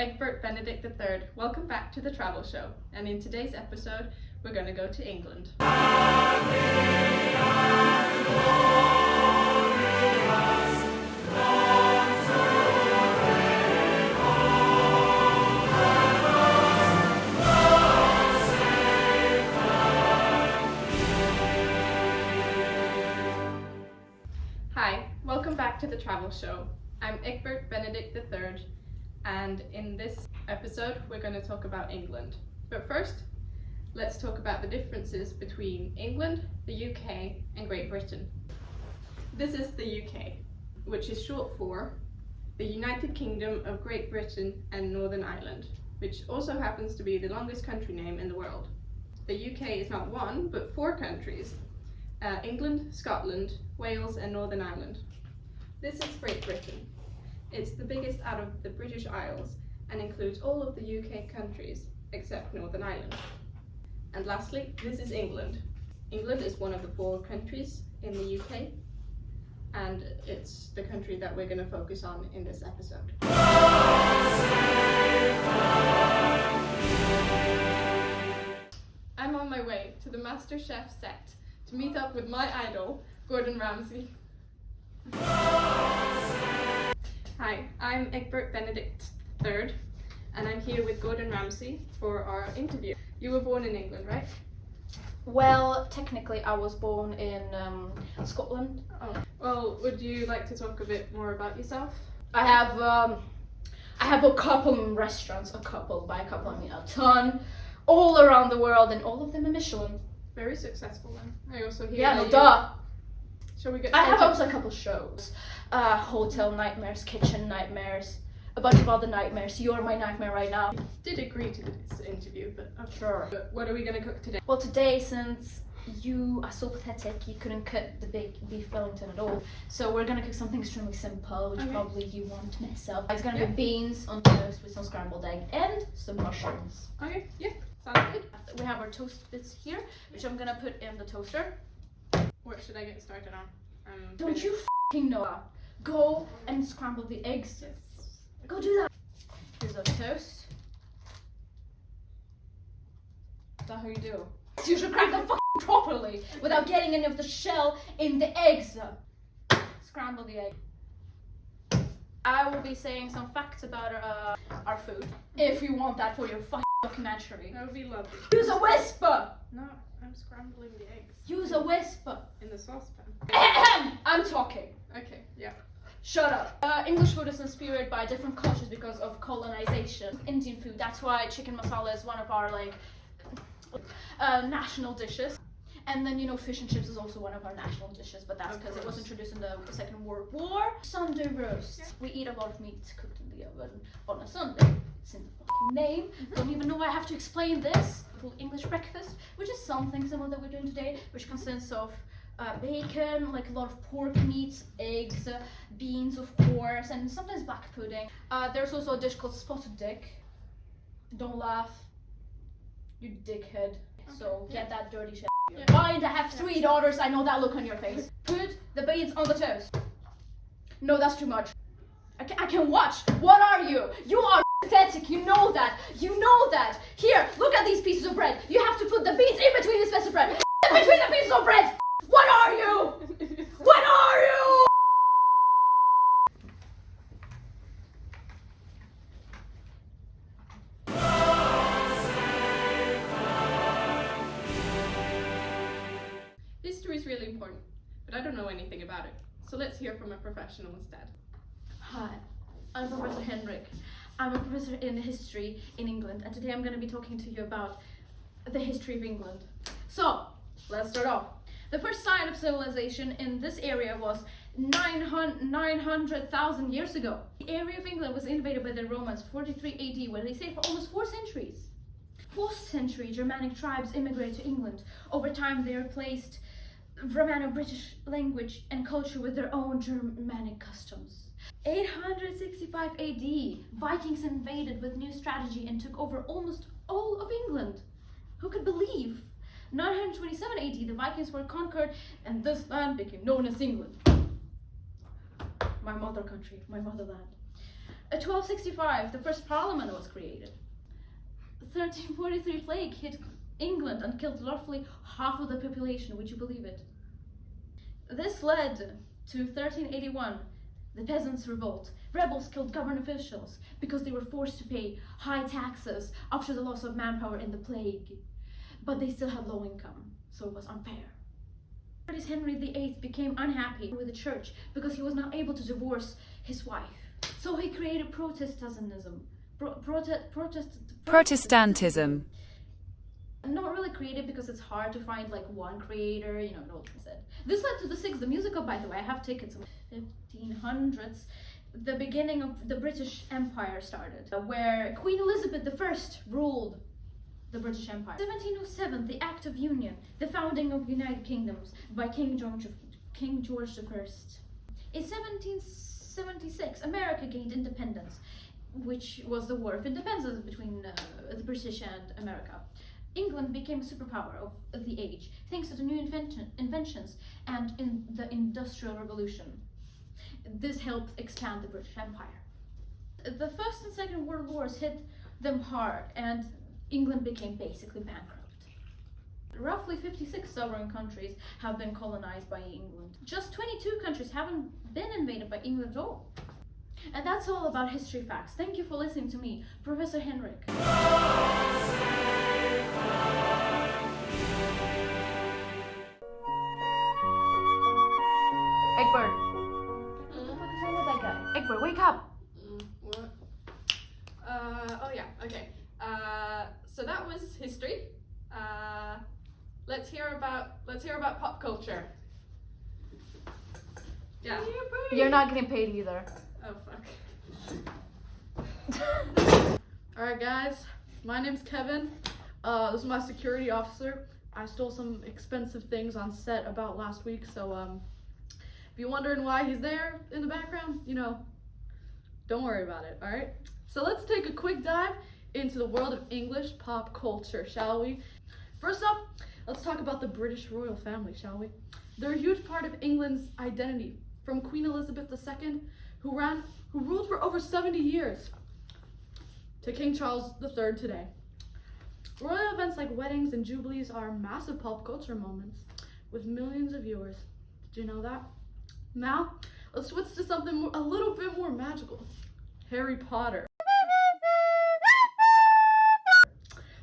Egbert Benedict III. Welcome back to the Travel Show, and in today's episode we're going to go to England. Hi, welcome back to the Travel Show. I'm Egbert Benedict III, and in this episode we're going to talk about England. But first, let's talk about the differences between England, the UK and Great Britain. This is the UK, which is short for the United Kingdom of Great Britain and Northern Ireland, which also happens to be the longest country name in the world. The UK is not one, but four countries: England, Scotland, Wales and Northern Ireland. This is Great Britain. It's the biggest out of the British Isles and includes all of the UK countries except Northern Ireland. And lastly, this is England. England is one of the four countries in the UK, and it's the country that we're going to focus on in this episode. I'm on my way to the MasterChef set to meet up with my idol, Gordon Ramsay. Hi, I'm Egbert Benedict III, and I'm here with Gordon Ramsay for our interview. You were born in England, right? Well, technically I was born in Scotland. Oh. Well, would you like to talk a bit more about yourself? I have a couple restaurants, by a couple I mean a ton, all around the world, and all of them are Michelin. Very successful then. I also hear Yeah, no duh. Shall we get I have started? also a couple shows. Hotel nightmares, kitchen nightmares, a bunch of other nightmares. You're my nightmare right now. Did agree to this interview, but okay. Sure. But what are we going to cook today? Well, today, since you are so pathetic, you couldn't cut the big beef Wellington at all, so we're gonna cook something extremely simple, which probably you won't mess up. It's gonna be beans on toast with some scrambled egg and some mushrooms. Okay, yeah, sounds good. We have our toast bits here, which I'm gonna put in the toaster. What should I get started on? Don't you f***ing know? Go and scramble the eggs. Yes. Go do that. Here's our toast. Is that how you do? You should crack them properly without getting any of the shell in the eggs. Scramble the egg. I will be saying some facts about our food, if you want that for your documentary. That would be lovely. Use a whisper! No, I'm scrambling the eggs. Use a whisper! In the saucepan. I'm talking. Okay, yeah. Shut up. English food is inspired by different cultures because of colonization. Indian food, that's why chicken masala is one of our national dishes. And then, fish and chips is also one of our national dishes, but that's because it was introduced in the Second World War. Sunday roast. Yeah. We eat a lot of meat cooked in the oven on a Sunday. It's in the fucking name. Don't even know why I have to explain this. Full English breakfast, which is something similar that we're doing today, which consists of bacon, like a lot of pork meats, eggs, beans of course, and sometimes black pudding. There's also a dish called spotted dick. Don't laugh, you dickhead. Okay. So get that dirty shit. Yeah. Mind, I have 3 daughters, I know that look on your face. Put the beans on the toast. No, that's too much. I can watch. What are you? You are pathetic, you know that. You know that. Here, look at these pieces of bread. You have to put the beans in between these pieces of bread. In between the pieces of bread. What are you? What are you? History is really important, but I don't know anything about it. So let's hear from a professional instead. Hi, I'm Professor Henrik. I'm a professor in history in England, and today I'm going to be talking to you about the history of England. So, let's start off. The first sign of civilization in this area was 900,000 years ago. The area of England was invaded by the Romans 43 AD, where they stayed for almost 4 centuries. 4th century Germanic tribes immigrated to England. Over time, they replaced Romano-British language and culture with their own Germanic customs. 865 AD, Vikings invaded with new strategy and took over almost all of England. Who could believe? 927 AD, the Vikings were conquered and this land became known as England. My mother country, my motherland. 1265, the first parliament was created. 1343 plague hit England and killed roughly half of the population. Would you believe it? This led to 1381, the Peasants' Revolt. Rebels killed government officials because they were forced to pay high taxes after the loss of manpower in the plague. But they still had low income, so it was unfair. Henry VIII became unhappy with the church because he was not able to divorce his wife. So he created Protestantism. Protestantism. Not really created because it's hard to find like one creator, you know what I said. This led to The Six, the musical, by the way. I have tickets. 1500s, the beginning of the British Empire started, where Queen Elizabeth I ruled the British Empire. 1707, the Act of Union, the founding of United Kingdoms by King George I. In 1776, America gained independence, which was the War of Independence between the British and America. England became a superpower of the age, thanks to the new inventions and in the Industrial Revolution. This helped expand the British Empire. The First and Second World Wars hit them hard, and England became basically bankrupt. Roughly 56 sovereign countries have been colonized by England. Just 22 countries haven't been invaded by England at all. And that's all about history facts. Thank you for listening to me, Professor Henrik. Egbert. What's wrong with that guy? Egbert, wake up! What? Oh yeah, okay. So that was history. Let's hear about pop culture. Yeah. You're not getting paid either. Oh fuck. Alright guys, my name's Kevin. This is my security officer. I stole some expensive things on set about last week, so if you're wondering why he's there in the background, don't worry about it, alright? So let's take a quick dive into the world of English pop culture, shall we? First up, let's talk about the British royal family, shall we? They're a huge part of England's identity, from Queen Elizabeth II, who ruled for over 70 years, to King Charles III today. Royal events like weddings and jubilees are massive pop culture moments with millions of viewers. Did you know that? Now, let's switch to something a little bit more magical. Harry Potter.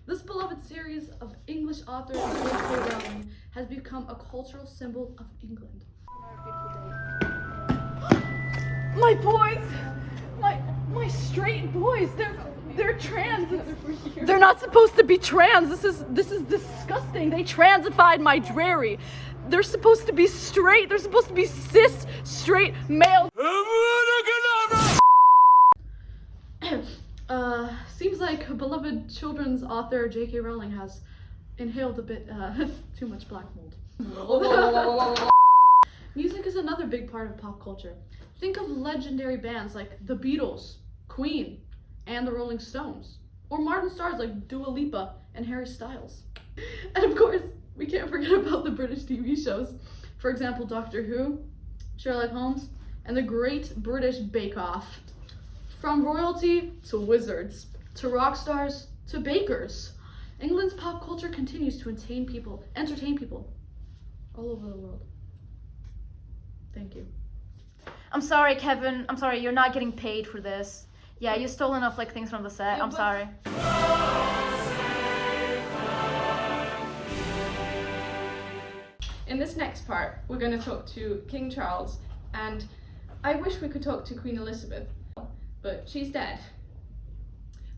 This beloved series of English author J.K. Rowling has become a cultural symbol of England. My boys, my straight boys, they're trans. They're not supposed to be trans. This is disgusting. They transified my Drary. They're supposed to be straight. They're supposed to be cis straight male. Seems like beloved children's author J.K. Rowling has inhaled a bit too much black mold. Music is another big part of pop culture. Think of legendary bands like the Beatles, Queen, and the Rolling Stones, or modern stars like Dua Lipa and Harry Styles. And of course, we can't forget about the British TV shows. For example, Doctor Who, Sherlock Holmes, and the Great British Bake Off. From royalty to wizards, to rock stars, to bakers, England's pop culture continues to entertain people all over the world. Thank you. I'm sorry, Kevin. I'm sorry, you're not getting paid for this. Yeah, you stole enough things from the set. I'm sorry. In this next part, we're going to talk to King Charles, and I wish we could talk to Queen Elizabeth, but she's dead.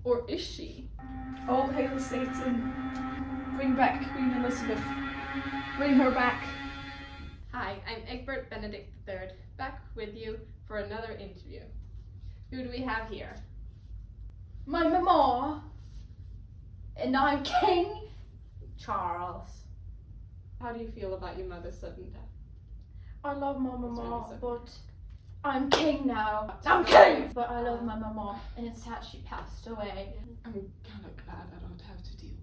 Or is she? All hail Satan. Bring back Queen Elizabeth. Bring her back. Hi, I'm Egbert Benedict III, back with you for another interview. Who do we have here? My mama. And I'm King Charles. How do you feel about your mother's sudden death? I love my mama, Sorry. but I'm king now. I'm king! But I love my mama, and it's sad she passed away. I'm kind of glad I don't have to deal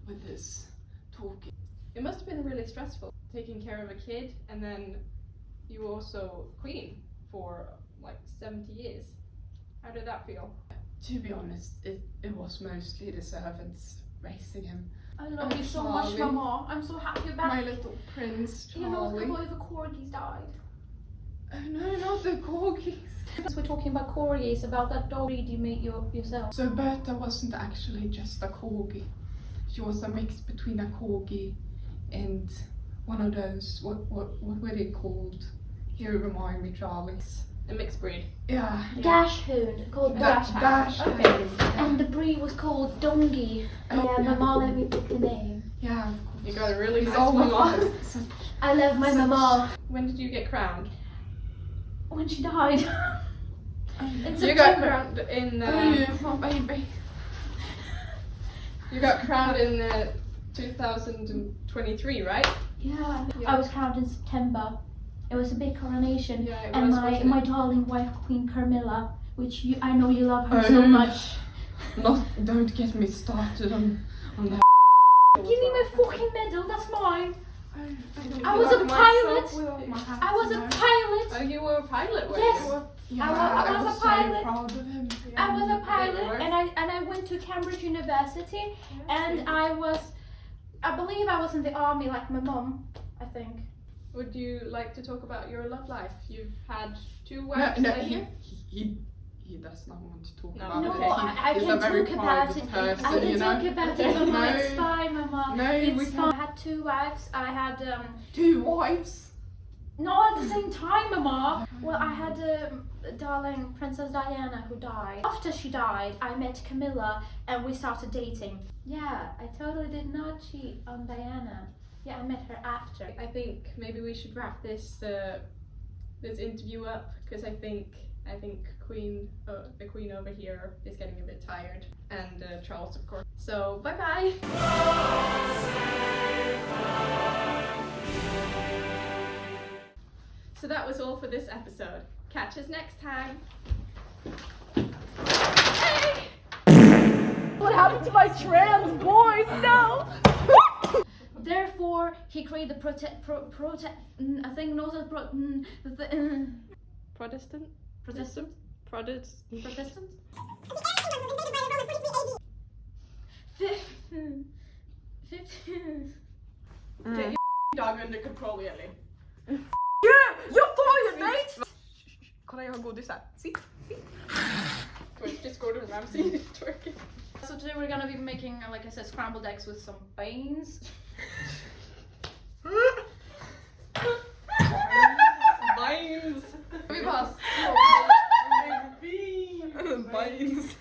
with this talking. It must have been really stressful, taking care of a kid, and then you were also queen for 70 years. How did that feel? To be honest, it was mostly the servants raising him. I love you so much, Charlie. Mama. I'm so happy about My little prince, You know, a Charlie. couple of the corgis died. Oh no, not the corgis. We're talking about corgis, about that dog breed you made yourself. So Bertha wasn't actually just a corgi. She was a mix between a corgi and one of those, what were they called? You remind me, Charlie. A mixed breed. Yeah. Dashhound, called Dashhound. Dashhound. Okay. And the breed was called Dongi. Yeah, my mom let me pick the name. Yeah. You got a really It's nice all mama. I love my mama. When did you get crowned? When she died. In You got September. crowned in. Oh, my baby. You got crowned in 2023, right? Yeah. Yeah. I was crowned in September. It was a big coronation. Yeah, it And was, my wasn't my it? darling wife, Queen Carmilla, which I know you love her Oh. so much. Don't get me started on that. Give me my fucking medal, that's mine. I feel was a like pilot. myself without my hat, I was you a know. pilot. Oh, you were a pilot, were Yes. you? Yeah, I was a so pilot. proud of him. I was a Yeah, pilot, you and I went to Cambridge University, and I believe I was in the army like my mom, I think. Would you like to talk about your love life? You've had 2 No, wives, no, I hear? he does not want to talk No. about No, it. I He's can a very talk about private it. person, I can you know? talk about it, Mama. No. It's fine, Mama. No, we It's can't. fine. I had 2 wives. I had 2 wives. not at the same time, Mama. Well, I had darling Princess Diana who died. After she died, I met Camilla and we started dating. Yeah, I totally did not cheat on Diana. Yeah, I met her after. I think maybe we should wrap this this interview up because I think the queen over here is getting a bit tired, and Charles, of course. So bye bye. So that was all for this episode. Catch us next time. What happened to my trans boys? No! Therefore, he created the I think knows that Protestant? Protestant? Protestant? Protestant? Get your dog under control, Ellie. You're fired, mate! Kolla, jag har godis här. Sitt. Just go to Ramsey twerking. So today we're gonna be making, like I said, scrambled eggs with some beans. Vines! Vi bara Vines.